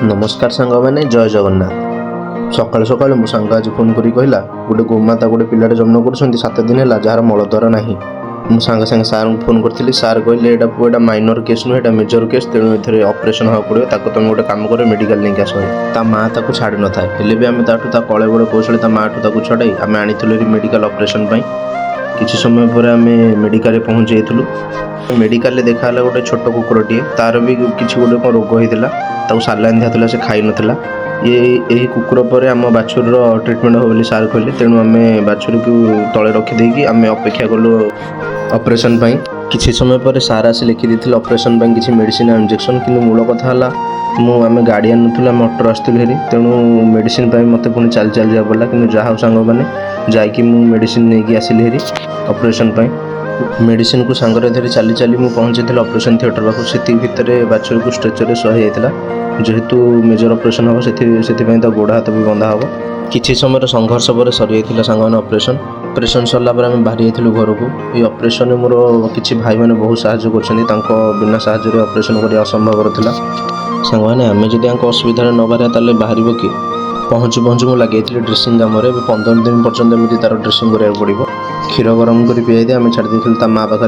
नमस्कार सांग मैंने जय जगन्नाथ। सकाल सकाल मो सांग आज फोन करी कहला गोटे गोमाता गोटे पिलाटे जन्म कर 7 दिन है जार मलद्वार ना। मु सांगे सांगे सार फोन करी सार कहले एटा पुआ माइनर केस नुहे एटा मेजर केस तेणु ए ऑपरेशन हाँ पड़ो ताको तुम गोटे काम कर मेडिकल नहीं आस। ता माँ ताको छाड़ी न था हेले भी आम ता कले बड़े कौशल ता माँ ठू छड़ाई आम आनी मेडिकल ऑपरेशन किसी समय पर आम मेडिकल पहुँच जाइलु। मेडिकल देखा गोटे छोट कुकुरटीए तार भी किसी गोटे कौन रोग होता सालाइन दिया से खाई नाला। ये कुकुर पर आम बाछुर ट्रिटमेंट हो बोली सार कहले तेणु आम बाछुर को तले रखीदे आम अपेक्षा कलु ऑपरेशन पाई। किसी समय पर सार आसी लिखी देते ऑपरेशन पाई किसी मेडिसिन इंजेक्शन कि मूल कथा है आम गाड़ी आनुला आम अटो आसलु हेरी तेणु मेडिसिन मत पुणी चल चल जा पड़ा कि जहाँ सांग मैंने जाकि मेडिसिन नहीं आसिली हेरी ऑपरेशन पाई। मेडिसिन को सांगरे धरी चली चली मुझे पहुँची ऑपरेशन थिएटर पाखु से भितर बाछुरी को स्ट्रेचर शहे जाता जेहेतु मेजर ऑपरेशन हम से गोड़ हाथ भी बंधा हम। किसी समय संघर्ष पर सरी जाता सांग ऑपरेशन सरला आम बाहरी जाइलु घर को। ये ऑपरेशन मोर किसी भाई मैंने बहुत साहाଯ୍य कर बिना साहाଯ୍य ऑपरेशन करने असंभव था। सांग मैंने आम जब असुविधा न बाहर बाहर कि पहुँचु पहुँचु मुझे लगे ड्रेसिंग कम 15 दिन पर्यटन एमती तार ड्रेसिंग कराया पड़ो। क्षीर गरम कर पियाई आम छाड़ी ता माँ पाखे।